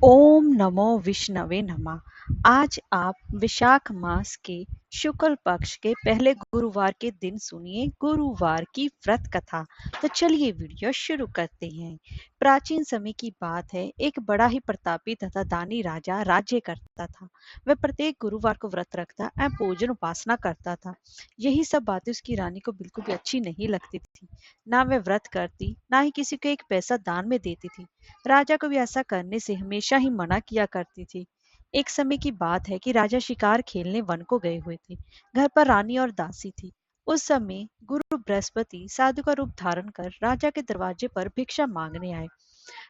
ओम नमो विष्णवे नमः। आज आप विशाख मास के शुक्ल पक्ष के पहले गुरुवार के दिन सुनिए गुरुवार की व्रत कथा। तो चलिए वीडियो शुरू करते हैं। प्राचीन समय की बात है, एक बड़ा ही प्रतापी तथा दानी राजा राज्य करता था। वह प्रत्येक गुरुवार को व्रत रखता एवं पूजन उपासना करता था। यही सब बातें उसकी रानी को बिल्कुल भी अच्छी नहीं लगती थी। ना वह व्रत करती, ना ही किसी को एक पैसा दान में देती थी। राजा को भी ऐसा करने से हमेशा ही मना किया करती थी। एक समय की बात है कि राजा शिकार खेलने वन को गए हुए थे। घर पर रानी और दासी थी। उस समय गुरु बृहस्पति साधु का रूप धारण कर राजा के दरवाजे पर भिक्षा मांगने आए।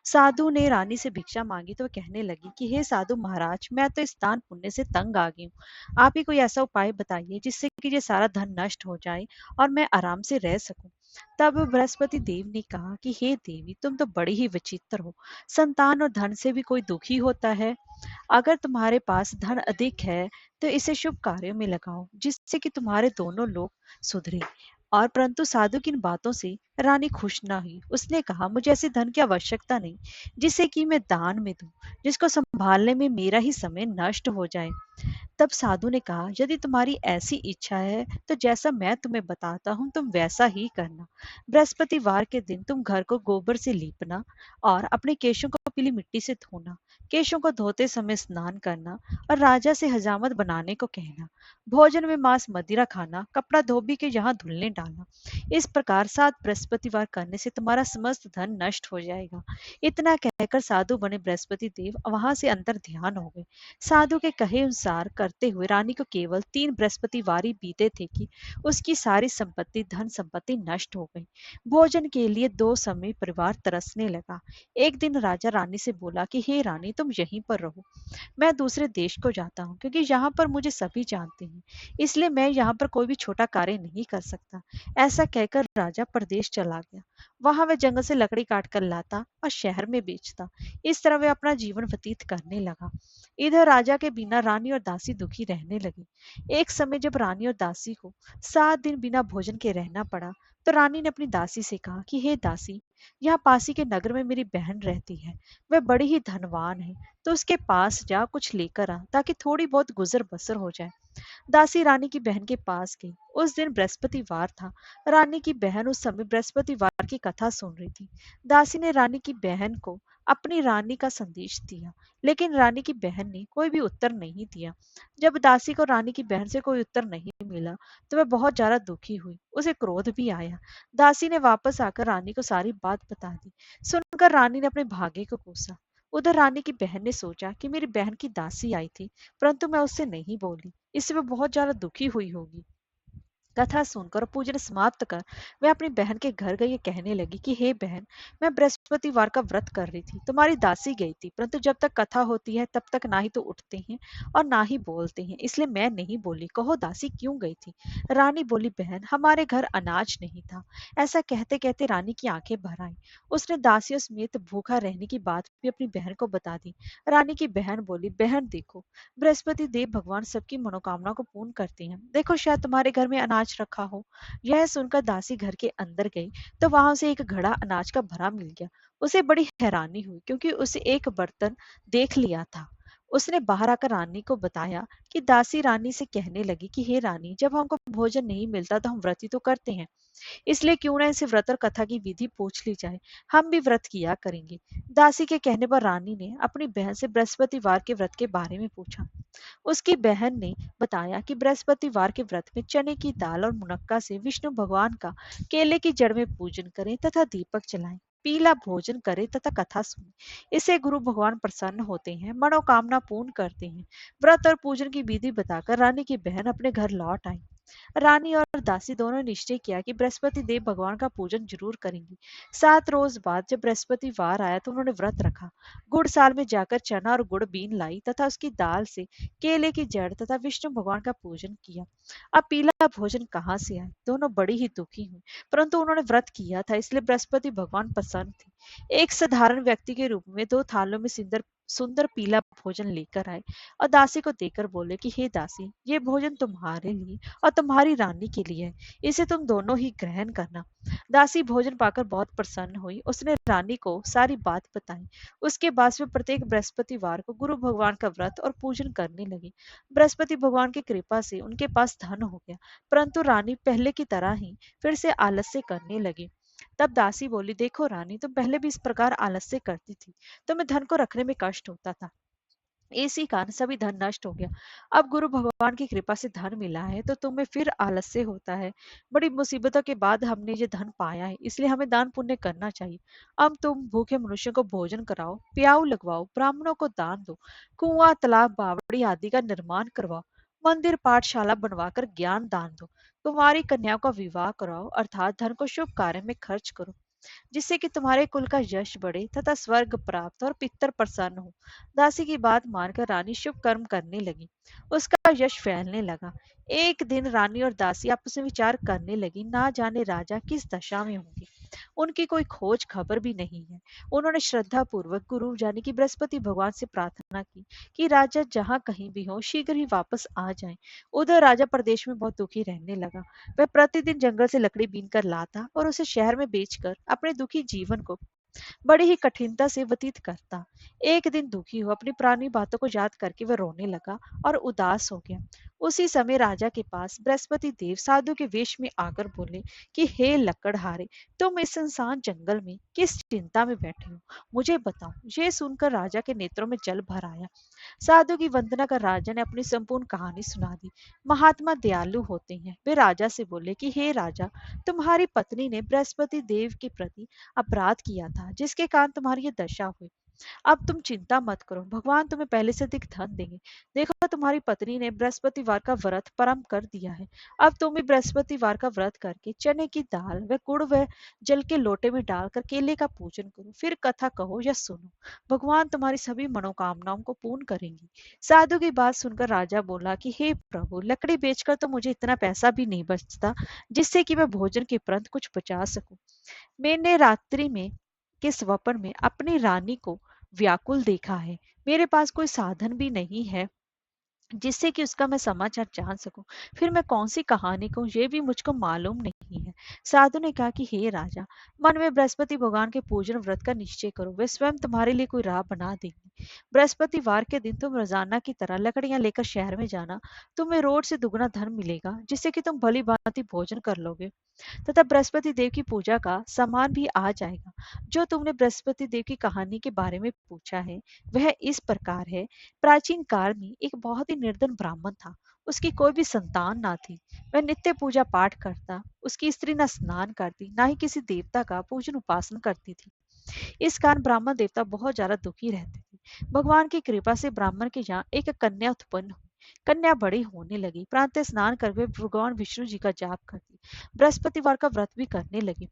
साधु ने रानी से भिक्षा मांगी तो वह कहने लगी कि हे साधु महाराज, मैं तो इस दान पुण्य से तंग आ गई हूँ। आप ही कोई ऐसा उपाय बताइए जिससे कि ये सारा धन नष्ट हो जाए और मैं आराम से रह सकूं। तब बृहस्पति देव ने कहा कि हे देवी, तुम तो बड़ी ही विचित्र हो। संतान और धन से भी कोई दुखी होता है? अगर तुम्हारे पास धन अधिक है तो इसे शुभ कार्यों में लगाओ, जिससे कि तुम्हारे दोनों लोग सुधरे। और परंतु साधु की इन बातों से रानी खुश न हुई। उसने कहा, मुझे ऐसे धन की आवश्यकता नहीं जिसे कि मैं दान में दूं, जिसको संभालने में मेरा ही समय नष्ट हो जाए। तब साधु ने कहा, यदि तुम्हारी ऐसी इच्छा है तो जैसा मैं तुम्हें बताता हूँ तुम वैसा ही करना। बृहस्पतिवार के दिन तुम घर को गोबर से लीपना और अपने केशों को पीली मिट्टी से धोना। केशों को धोते समय स्नान करना और राजा से हजामत बनाने को कहना। भोजन में मांस मदिरा खाना, कपड़ा धोबी के यहाँ धुलने डालना। इस प्रकार 7 बृहस्पतिवार करने से तुम्हारा समस्त धन नष्ट हो जाएगा। इतना कहकर साधु बने बृहस्पति देव वहां से अंतर ध्यान हो गए। साधु के कहे अनुसार करते हुए रानी को केवल 3 बृहस्पतिवार ही बीते थे कि उसकी सारी संपत्ति धन संपत्ति नष्ट हो गई। भोजन के लिए 2 समय परिवार तरसने लगा। एक दिन राजा रानी से बोला कि हे रानी, तुम यहीं पर रहो, मैं दूसरे देश को जाता हूँ, क्योंकि यहाँ पर मुझे सभी जानते हैं, इसलिए मैं यहाँ पर कोई भी छोटा कार्य नहीं कर सकता। ऐसा कहकर राजा परदेश चला गया। वहां वह जंगल से लकड़ी काट कर लाता और शहर में बेचता। इस तरह वह अपना जीवन व्यतीत करने लगा। इधर राजा के बिना रानी और दासी दुखी रहने लगी। एक समय जब रानी और दासी को 7 दिन बिना भोजन के रहना पड़ा, तो रानी ने अपनी दासी से कहा कि हे दासी, यहाँ पासी के नगर में मेरी बहन रहती है। वह बड़ी ही धनवान है, तो उसके पास जा कुछ लेकर आ, ताकि थोड़ी बहुत गुजर बसर हो जाए। दासी रानी की बहन के पास गई। उस दिन बृहस्पतिवार था। रानी की बहन उस समय बृहस्पतिवार की कथा सुन रही थी। दासी ने रानी की बहन को अपनी रानी का संदेश दिया, लेकिन रानी की बहन ने कोई भी उत्तर नहीं दिया। जब दासी को रानी की बहन से कोई उत्तर नहीं मिला, तो वह बहुत ज्यादा दुखी हुई। उसे क्रोध भी आया। दासी ने वापस आकर रानी को सारी बात बता दी। सुनकर रानी ने अपने भाग्य को कोसा। उधर रानी की बहन ने सोचा कि मेरी बहन की दासी आई थी, परंतु मैं उससे नहीं बोली, इससे वह बहुत ज्यादा दुखी हुई होगी। कथा सुनकर और पूजन समाप्त कर वह अपनी बहन के घर गई। कहने लगी कि हे बहन, मैं बृहस्पतिवार का व्रत कर रही थी, तुम्हारी दासी गई थी, परंतु जब तक कथा होती है तब तक ना ही तो उठते हैं और ना ही बोलते हैं, इसलिए मैं नहीं बोली। कहो दासी क्यों गई थी? रानी बोली, बहन, हमारे घर अनाज नहीं था। ऐसा कहते कहते रानी की आंखें भर आई। उसने दासियों समेत भूखा रहने की बात भी अपनी बहन को बता दी। रानी की बहन बोली, बहन देखो, बृहस्पति देव भगवान सबकी मनोकामना को पूर्ण करते हैं। देखो, शायद तुम्हारे घर में अनाज रखा हो। यह सुनकर दासी घर के अंदर गई तो वहां से एक घड़ा अनाज का भरा मिल गया। उसे बड़ी हैरानी हुई, क्योंकि उसे एक बर्तन देख लिया था। उसने बाहर आकर रानी को बताया कि दासी रानी से कहने लगी कि हे रानी, जब हमको भोजन नहीं मिलता तो हम व्रत ही तो करते हैं, इसलिए क्यों ना इसे व्रत और कथा की विधि पूछ ली जाए, हम भी व्रत किया करेंगे। दासी के कहने पर रानी ने अपनी बहन से बृहस्पतिवार के व्रत के बारे में पूछा। उसकी बहन ने बताया कि बृहस्पतिवार के व्रत में चने की दाल और मुनक्का से विष्णु भगवान का केले की जड़ में पूजन करें तथा दीपक जलाएं, पीला भोजन करें तथा कथा सुने। इससे गुरु भगवान प्रसन्न होते हैं, मनोकामना पूर्ण करते हैं। व्रत और पूजन की विधि बताकर रानी की बहन अपने घर लौट आई। रानी और दासी दोनों ने निश्चय किया कि बृहस्पति देव भगवान का पूजन जरूर करेंगी। 7 रोज बाद जब बृहस्पतिवार आया तो उन्होंने व्रत रखा। गुड़साल में जाकर चना और गुड़ बीन लाई तथा उसकी दाल से केले की जड़ तथा विष्णु भगवान का पूजन किया। अब पीला भोजन कहाँ से आए? दोनों बड़ी ही दुखी हुई, परंतु उन्होंने व्रत किया था, इसलिए बृहस्पति भगवान प्रसन्न थे। एक साधारण व्यक्ति के रूप में 2 थालों में सिंदूर सुंदर पीला भोजन लेकर आए और दासी को देकर बोले कि हे दासी, ये भोजन तुम्हारे लिए और तुम्हारी रानी के लिए है, इसे तुम दोनों ही ग्रहण करना। दासी भोजन पाकर बहुत प्रसन्न हुई। उसने रानी को सारी बात बताई। उसके बाद वे प्रत्येक बृहस्पतिवार को गुरु भगवान का व्रत और पूजन करने लगी। बृहस्पति भगवान की कृपा से उनके पास धन हो गया, परंतु रानी पहले की तरह ही फिर से आलस्य करने लगी। तब दासी बोली, देखो रानी, तुम पहले भी इस प्रकार आलस्य करती थी, तुम्हें धन को रखने में कष्ट होता था, इसी कारण सभी धन नष्ट हो गया। अब गुरु भगवान की कृपा से धन मिला है तो तुम्हें फिर आलस्य होता है। बड़ी मुसीबतों के बाद हमने ये धन पाया है, इसलिए हमें दान पुण्य करना चाहिए। अब तुम भूखे मनुष्यों को भोजन कराओ, प्याऊ लगवाओ, ब्राह्मणों को दान दो, कुआं, तालाब, बावड़ी आदि का निर्माण करवाओ, मंदिर, पाठशाला बनवाकर ज्ञान दान दो, तुम्हारी कन्याओं का विवाह कराओ, अर्थात धन को शुभ कार्य में खर्च करो, जिससे कि तुम्हारे कुल का यश बढ़े तथा स्वर्ग प्राप्त और पितर प्रसन्न हो। दासी की बात मानकर रानी शुभ कर्म करने लगी। उसका यश फैलने लगा। एक दिन रानी और दासी आपस में विचार करने लगी, ना जाने राजा किस दशा में होंगे, उनकी कोई खोज खबर भी नहीं है। उन्होंने श्रद्धा पूर्वक गुरु यानी कि बृहस्पति भगवान से प्रार्थना की कि राजा जहाँ कहीं भी हो शीघ्र ही वापस आ जाएं। उधर राजा प्रदेश में बहुत दुखी रहने लगा। वह प्रतिदिन जंगल से लकड़ी बीन कर लाता और उसे शहर में बेचकर अपने दुखी जीवन को बड़ी ही कठिनता से व्यतीत करता। एक दिन दुखी हो अपनी पुरानी बातों को याद करके वह रोने लगा और उदास हो गया। उसी समय राजा के पास बृहस्पति देव साधु के वेश में आकर बोले कि हे लकड़हारे, तुम इस सुनसान जंगल में किस चिंता में बैठे हो, मुझे बताओ। ये सुनकर राजा के नेत्रों में जल भर आया। साधु की वंदना कर राजा ने अपनी संपूर्ण कहानी सुना दी। महात्मा दयालु होते हैं। वे राजा से बोले कि हे राजा, तुम्हारी पत्नी ने बृहस्पति देव के प्रति अपराध किया था, जिसके कारण तुम्हारी ये दशा हुई। अब तुम चिंता मत करो, भगवान तुम्हें पहले से अधिक धन देंगे। देखो, तुम्हारी पत्नी ने बृहस्पतिवार का व्रत प्रारंभ कर दिया है। अब तुम भी बृहस्पतिवार का व्रत करके चने की दाल व गुड़ व जल के लोटे में डालकर केले का पूजन करो, फिर कथा कहो या सुनो। भगवान तुम्हारी सभी मनोकामनाओं को पूर्ण करेंगे। साधु की बात सुनकर राजा बोला कि हे प्रभु, लकड़ी बेचकर तो मुझे इतना पैसा भी नहीं बचता जिससे कि मैं भोजन के उपरांत कुछ बचा सकूं। मैंने रात्रि में के स्वप्न में अपनी रानी को व्याकुल देखा है। मेरे पास कोई साधन भी नहीं है जिससे कि उसका मैं समाचार जान सकूं। फिर मैं कौन सी कहानी कहूं, ये भी मुझको मालूम नहीं है। साधु ने कहा कि हे राजा, मन में बृहस्पति भगवान के पूजन व्रत का निश्चय करो, वे स्वयं तुम्हारे लिए कोई राह बना देंगे। बृहस्पतिवार के दिन तुम रोजाना की तरह लकड़ियां लेकर शहर में जाना। तुम्हें रोज से दुगना धन मिलेगा, जिससे कि तुम भली भांति भोजन कर लोगे तथा बृहस्पति देव की पूजा का सामान भी आ जाएगा। जो तुमने बृहस्पति देव की कहानी के बारे में पूछा है, वह इस प्रकार है। प्राचीन काल में एक बहुत ही निर्धन ब्राह्मण था। उसकी कोई भी संतान ना थी। वह नित्य पूजा पाठ करता। उसकी स्त्री न स्नान करती, ना ही किसी देवता का पूजन उपासना करती थी। इस कारण ब्राह्मण देवता बहुत ज्यादा दुखी रहते थे। भगवान की कृपा से ब्राह्मण के यहाँ एक कन्या उत्पन्न हुई। कन्या बड़ी होने लगी। प्रातः स्नान कर वे भगवान विष्णु जी का जाप करती, बृहस्पतिवार का व्रत भी करने लगी।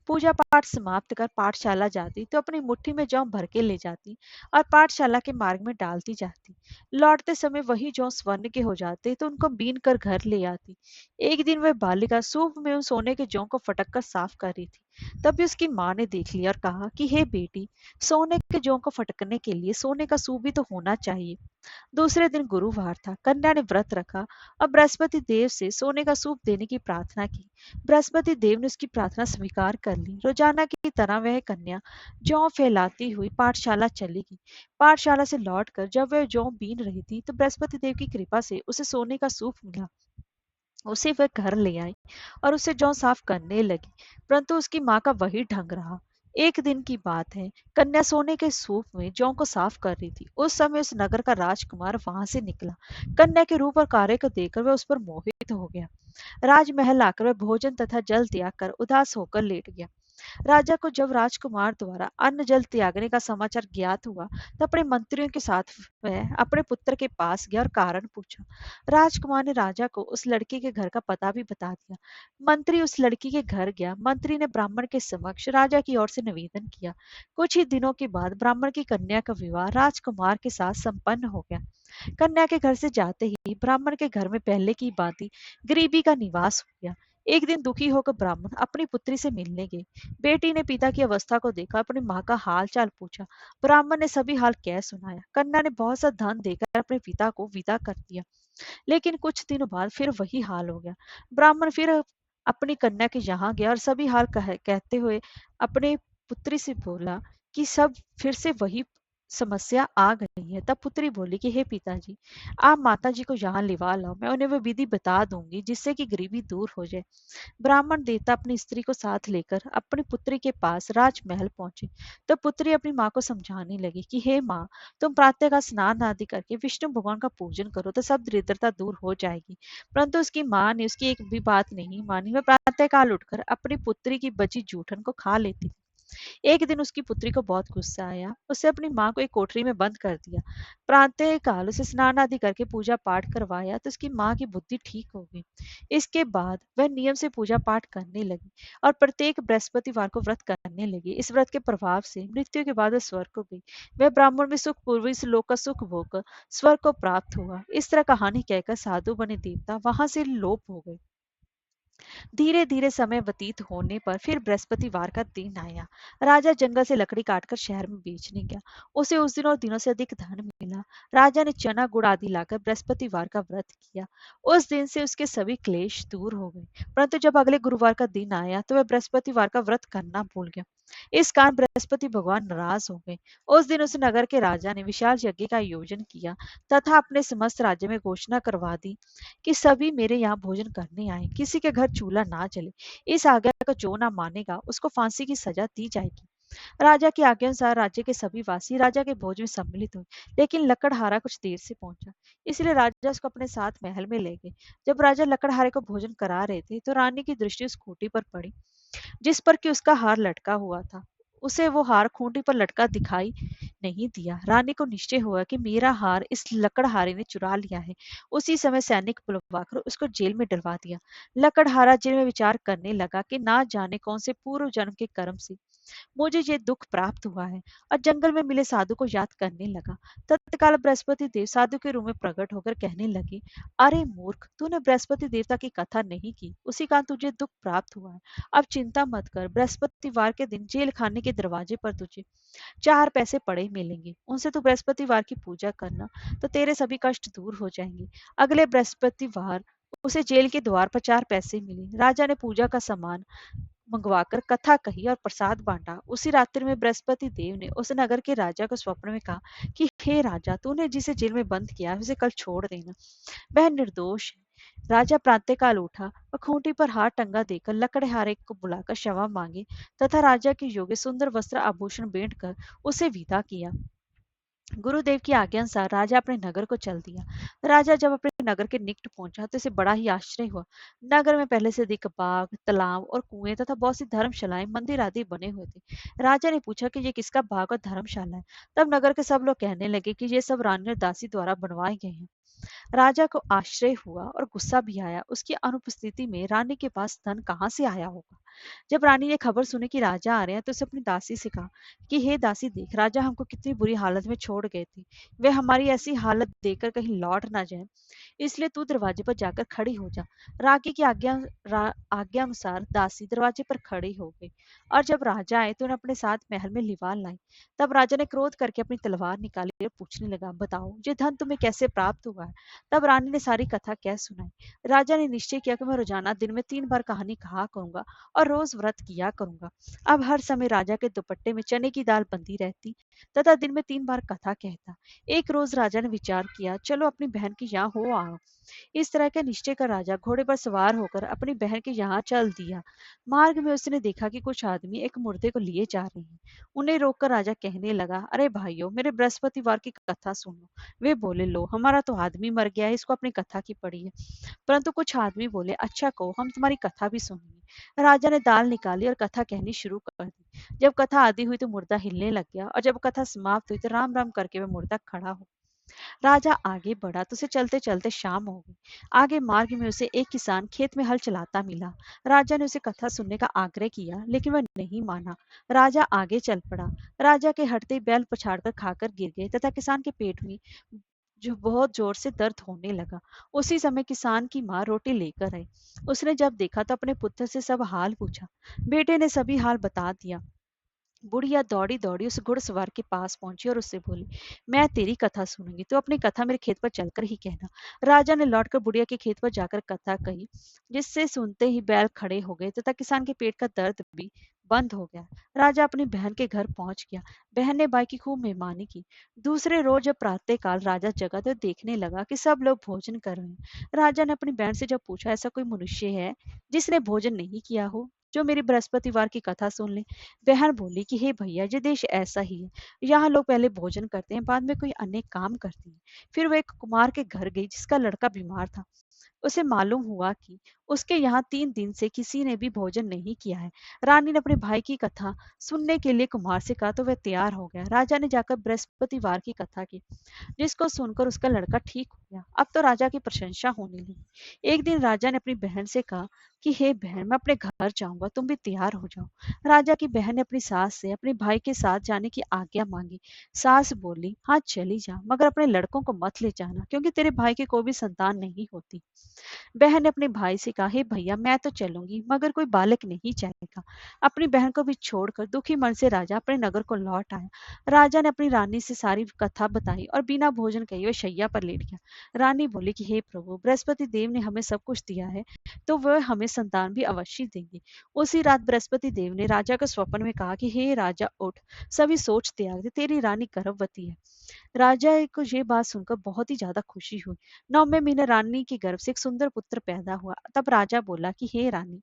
पूजा पाठ समाप्त कर पाठशाला जाती तो अपनी मुट्ठी में जौ भर के ले जाती और पाठशाला के मार्ग में डालती जाती। लौटते समय वही जौ स्वर्ण के हो जाते तो उनको बीन कर घर ले आती। एक दिन वह बालिका सूप में उन सोने के जौ को फटक कर साफ कर रही थी। तभी उसकी माँ ने देख लिया और कहा कि हे बेटी, सोने के जौ को फटकने के लिए सोने का सूप भी तो होना चाहिए। दूसरे दिन गुरुवार था। कन्या ने व्रत रखा और बृहस्पति देव से सोने का सूप देने की प्रार्थना की। बृहस्पति देव ने उसकी प्रार्थना स्वीकार कर ली। रोजाना की तरह वह कन्या जौ फैलाती हुई पाठशाला चली गई। पाठशाला से लौटकर जब वह जौ बीन रही थी तो बृहस्पति देव की कृपा से उसे सोने का सूप मिला। उसे वह घर ले आई और उसे जौ साफ करने लगी, परंतु उसकी माँ का वही ढंग रहा। एक दिन की बात है, कन्या सोने के सूप में जौ को साफ कर रही थी। उस समय उस नगर का राजकुमार वहां से निकला। कन्या के रूप और कार्य को देखकर वह उस पर मोहित हो गया। राजमहल आकर वह भोजन तथा जल त्याग कर उदास होकर लेट गया। राजा को जब राजकुमार द्वारा अन्न जल त्यागने का समाचार ज्ञात हुआ तो अपने मंत्रियों के साथ वह अपने पुत्र के पास गया और कारण पूछा। राजकुमार ने राजा को उस लड़की के घर का पता भी बता दिया। मंत्री उस लड़की के घर गया। मंत्री ने ब्राह्मण के समक्ष राजा की ओर से निवेदन किया। कुछ ही दिनों के बाद ब्राह्मण की कन्या का विवाह राजकुमार के साथ संपन्न हो गया। कन्या के घर से जाते ही ब्राह्मण के घर में पहले की भांति गरीबी का निवास हो गया। एक दिन दुखी होकर ब्राह्मण अपनी पुत्री से मिलने गए। बेटी ने पिता की अवस्था को देखा, अपनी माँ का हाल चाल पूछा। ब्राह्मण ने सभी हाल कह सुनाया। कन्या ने बहुत सा धन देकर अपने पिता को विदा कर दिया। लेकिन कुछ दिनों बाद फिर वही हाल हो गया। ब्राह्मण फिर अपनी कन्या के यहाँ गया और सभी हाल कहते हुए अपने पुत्री से बोला कि सब फिर से वही समस्या आ गई है। तब पुत्री बोली कि हे पिताजी, आप माता जी को यहाँ लिवा लाओ, मैं उन्हें वो विधि बता दूंगी जिससे कि गरीबी दूर हो जाए। ब्राह्मण देवता अपनी स्त्री को साथ लेकर अपनी पुत्री के पास राजमहल पहुंचे। तो पुत्री अपनी माँ को समझाने लगी कि हे माँ, तुम प्रातः का स्नान आदि करके विष्णु भगवान का पूजन करो तो सब दरिद्रता दूर हो जाएगी। परंतु उसकी माँ ने उसकी एक भी बात नहीं मानी। वह प्रातः काल उठकर अपनी पुत्री की बची जूठन को खा लेती। एक दिन उसकी पुत्री को बहुत गुस्सा आया। उसने अपनी माँ को एक कोठरी में बंद कर दिया। प्रातः काल उसे स्नान आदि करके पूजा पाठ करवाया तो उसकी माँ की बुद्धि ठीक हो गई। इसके बाद वह नियम से पूजा पाठ करने लगी और प्रत्येक बृहस्पतिवार को व्रत करने लगी। इस व्रत के प्रभाव से मृत्यु के बाद वह स्वर्ग को गई। वह ब्राह्मण में सुख पूर्व इस लोक का सुख भोग स्वर्ग को प्राप्त हुआ। इस तरह कहानी कहकर साधु बने देवता वहां से लोप हो गए। धीरे धीरे समय व्यतीत होने पर फिर बृहस्पतिवार का दिन आया। राजा जंगल से लकड़ी काटकर शहर में बेचने गया। उसे उस दिन और दिनों से अधिक धन मिला। राजा ने चना गुड़ आदि लाकर बृहस्पतिवार का व्रत किया। उस दिन से उसके सभी क्लेश दूर हो गए। परंतु जब अगले गुरुवार का दिन आया तो वह बृहस्पतिवार का व्रत करना भूल गया। इस कारण बृहस्पति भगवान नाराज हो गए। उस दिन उस नगर के राजा ने विशाल यज्ञ का आयोजन किया तथा अपने समस्त राज्य में घोषणा करवा दी कि सभी मेरे यहाँ भोजन करने आए, किसी के घर चूल्हा ना जले। इस आज्ञा को जो ना मानेगा उसको फांसी की सजा दी जाएगी। राजा की आज्ञा अनुसार राज्य के सभी वासी राजा के भोज में सम्मिलित हुए। लेकिन लकड़हारा कुछ देर से पहुंचा, इसलिए राजा उसको अपने साथ महल में ले गए। जब राजा लकड़हारे को भोजन करा रहे थे तो रानी की दृष्टि उस खूंटी पर पड़ी जिस पर कि उसका हार लटका हुआ था। उसे वो हार खूंटी पर लटका दिखाई नहीं दिया। रानी को निश्चय हुआ कि मेरा हार इस लकड़हारे ने चुरा लिया है। उसी समय सैनिक बुलवाकर उसको जेल में डलवा दिया। लकड़हारा जेल में विचार करने लगा कि ना जाने कौन से पूर्व जन्म के कर्म से मुझे ये दुख प्राप्त हुआ है, और जंगल में मिले साधु को याद करने लगा। तत्काल बृहस्पति देव साधु के रूप में प्रकट होकर कहने लगे, अरे मूर्ख, तूने बृहस्पति देवता की कथा नहीं की, उसी कारण तुझे दुख प्राप्त हुआ है। अब चिंता मत कर, बृहस्पतिवार के दिन जेल खाने के दरवाजे पर तुझे 4 पैसे पड़े मिलेंगे। उनसे तू बृहस्पतिवार की पूजा करना तो तेरे सभी कष्ट दूर हो जाएंगे। अगले बृहस्पतिवार उसे जेल के द्वार पर 4 पैसे मिले। राजा ने पूजा का सामान मंगवाकर कथा कही और प्रसाद बांटा। उसी रात्रि में बृहस्पति देव ने उस नगर के राजा को स्वप्न में कहा कि हे राजा, तूने जिसे जेल में बंद किया उसे कल छोड़ देना, वह निर्दोष है। राजा प्रातःकाल उठा और खूंटी पर हाथ टंगा देकर लकड़हारे को बुलाकर क्षमा मांगी तथा राजा के योग्य सुंदर वस्त्र आभूषण भेंट कर उसे विदा किया। गुरुदेव की आज्ञा अनुसार राजा अपने नगर को चल दिया। राजा जब अपने नगर के निकट पहुंचा तो इसे बड़ा ही आश्चर्य हुआ। नगर में पहले से अधिक बाग, तालाब और कुएं तथा बहुत सी धर्मशालाएं, मंदिर आदि बने हुए थे। राजा ने पूछा कि ये किसका बाग और धर्मशाला है। तब नगर के सब लोग कहने लगे कि ये सब रानी और दासी द्वारा बनवाए गए हैं। राजा को आश्चर्य हुआ और गुस्सा भी आया। उसकी अनुपस्थिति में रानी के पास धन कहाँ से आया होगा। जब रानी ने खबर सुनी कि राजा आ रहे हैं तो उसे अपनी दासी से कहा कि हे दासी, देख, राजा हमको कितनी बुरी हालत में छोड़ गए थे। वे हमारी ऐसी हालत देखकर कहीं लौट ना जाए, इसलिए तू दरवाजे पर जाकर खड़ी हो जा। रागी की आज्ञा अनुसार दासी दरवाजे पर खड़ी हो गई और जब राजा आए तो उन्हें अपने साथ महल में लिवा लाई। तब राजा ने क्रोध करके अपनी तलवार निकाली और पूछने लगा, बताओ ये धन तुम्हें कैसे प्राप्त हुआ है। तब रानी ने सारी कथा कह सुनाई। राजा ने निश्चय किया कि मैं रोजाना दिन में 3 बार कहानी कहा करूंगा और रोज व्रत किया करूंगा। अब हर समय राजा के दुपट्टे में चने की दाल बंधी रहती तथा दिन में 3 बार कथा कहता। एक रोज राजा ने विचार किया, चलो अपनी बहन के यहाँ हो आओ। इस तरह का निश्चय कर राजा घोड़े पर सवार होकर अपनी बहन के यहाँ चल दिया। मार्ग में उसने देखा कि कुछ आदमी एक मुर्दे को लिए जा रहे हैं। उन्हें रोककर राजा कहने लगा, अरे भाइयों, मेरे बृहस्पतिवार की कथा सुनो। वे बोले, लो, हमारा तो आदमी मर गया है, इसको अपनी कथा की पड़ी है। परंतु कुछ आदमी बोले, अच्छा कहो, हम तुम्हारी कथा भी सुनेंगे। राजा ने दाल निकाली और कथा कहनी शुरू कर दी। जब कथा आदि हुई तो मुर्दा हिलने लग गया और जब कथा समाप्त हुई तो राम राम करके वह मुर्दा खड़ा हो। राजा आगे बढ़ा तो उसे चलते चलते शाम हो गई। आगे मार्ग में उसे एक किसान खेत में हल चलाता मिला। राजा ने उसे कथा सुनने का आग्रह किया लेकिन वह नहीं माना। राजा आगे चल पड़ा। राजा के हटते ही बैल पछाड़कर खाकर गिर गए तथा किसान के पेट में जो बहुत जोर से दर्द होने लगा। उसी समय किसान की माँ रोटी लेकर आई। उसने जब देखा तो अपने पुत्र से सब हाल पूछा। बेटे ने सभी हाल बता दिया। बुढ़िया दौड़ी दौड़ी उस घुड़सवार के पास पहुंची और उससे बोली, मैं तेरी कथा सुनूंगी, तो अपनी कथा मेरे खेत पर चलकर ही कहना। राजा ने लौटकर बुढ़िया के खेत पर जाकर कथा कही, जिससे सुनते ही बैल खड़े हो गए तथा किसान के पेट का दर्द भी बंद हो गया। राजा अपनी बहन के घर पहुंच गया। बहन ने भाई की खूब मेहमानी की। दूसरे रोज जब प्रातःकाल राजा जगा तो देखने लगा कि सब लोग भोजन कर रहे हैं। राजा ने अपनी बहन से जब पूछा, ऐसा कोई मनुष्य है जिसने भोजन नहीं किया हो, जो मेरी बृहस्पतिवार की कथा सुन ले? बहन बोली कि हे भैया, ये देश ऐसा ही है। यहाँ लोग पहले भोजन करते हैं, बाद में कोई अन्य काम करते हैं। फिर वो एक कुमार के घर गई जिसका लड़का बीमार था। उसे मालूम हुआ कि उसके यहाँ 3 दिन से किसी ने भी भोजन नहीं किया है। रानी ने अपने भाई की कथा सुनने के लिए कुमार से कहा तो वह तैयार हो गया। राजा ने जाकर बृहस्पतिवार की कथा की, जिसको सुनकर उसका लड़का ठीक हो गया। अब तो राजा की प्रशंसा होने लगी। एक दिन राजा ने अपनी बहन से कहा कि हे बहन, मैं अपने घर जाऊंगा, तुम भी तैयार हो जाओ। राजा की बहन ने अपनी सास से अपने भाई के साथ जाने की आज्ञा मांगी। सास बोली, हाँ चली जा, मगर अपने लड़कों को मत ले जाना, क्योंकि तेरे भाई की कोई भी संतान नहीं होती। बहन ने अपने भाई से कहा, हे भैया, मैं तो चलूंगी, मगर कोई बालक नहीं जाएगा। अपनी बहन को भी छोड़कर दुखी मन से राजा अपने नगर को लौट आया। राजा ने अपनी रानी से सारी कथा बताई और बिना भोजन किए वह शैया पर लेट गया। रानी बोली कि हे प्रभु, बृहस्पति देव ने हमें सब कुछ दिया है, तो वह हमें संतान भी अवश्य देंगे। उसी रात बृहस्पति देव ने राजा को स्वप्न में कहा कि हे राजा, उठ, सभी सोच त्याग दे, तेरी रानी गर्भवती है। राजा को ये बात सुनकर बहुत ही ज्यादा खुशी हुई। 9वें महीने रानी के गर्भ से एक सुंदर पुत्र पैदा हुआ। तब राजा बोला कि हे रानी,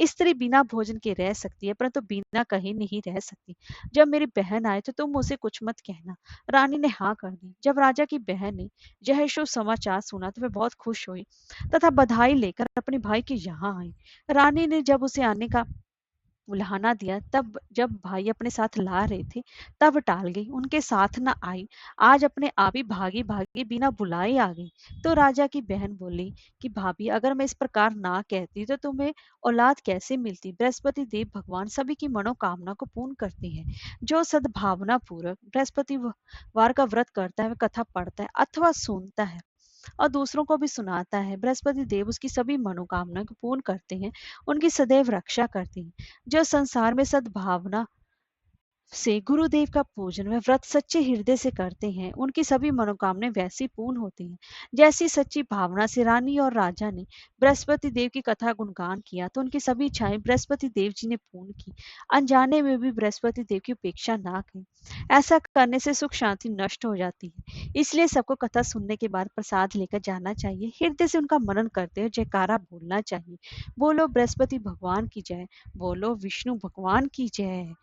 स्त्री बिना भोजन के रह सकती है, परंतु बिना कहे नहीं रह सकती। जब मेरी बहन आए तो तुम उसे कुछ मत कहना। रानी ने हाँ कर दी। जब राजा की बहन ने यह शुभ समाचार सुना तो वह बहुत खुश हुई तथा बधाई लेकर अपने भाई के यहाँ आई। रानी ने जब उसे आने का उल्हाना दिया, तब जब भाई अपने साथ ला रहे थे तब टाल गई, उनके साथ न आई। आज अपने आप ही भागी भागी बिना बुलाए आ गई। तो राजा की बहन बोली कि भाभी, अगर मैं इस प्रकार ना कहती तो तुम्हें औलाद कैसे मिलती? बृहस्पति देव भगवान सभी की मनोकामना को पूर्ण करते हैं। जो सद्भावना पूर्वक बृहस्पति वार का व्रत करता है, वह कथा पढ़ता है अथवा सुनता है और दूसरों को भी सुनाता है, बृहस्पति देव उसकी सभी मनोकामना को पूर्ण करते हैं, उनकी सदैव रक्षा करते हैं। जो संसार में सद्भावना से गुरुदेव का पूजन व व्रत सच्चे हृदय से करते हैं, उनकी सभी मनोकामनाएं वैसी पूर्ण होती हैं। जैसी सच्ची भावना से रानी और राजा ने बृहस्पति देव की कथा गुणगान किया, तो उनकी सभी इच्छाएं बृहस्पति देव जी ने पूर्ण की। अनजाने में भी बृहस्पति देव की उपेक्षा ना करें। ऐसा करने से सुख शांति नष्ट हो जाती है। इसलिए सबको कथा सुनने के बाद प्रसाद लेकर जाना चाहिए। हृदय से उनका मनन करते हुए जयकारा बोलना चाहिए। बोलो बृहस्पति भगवान की जय, बोलो विष्णु भगवान की जय।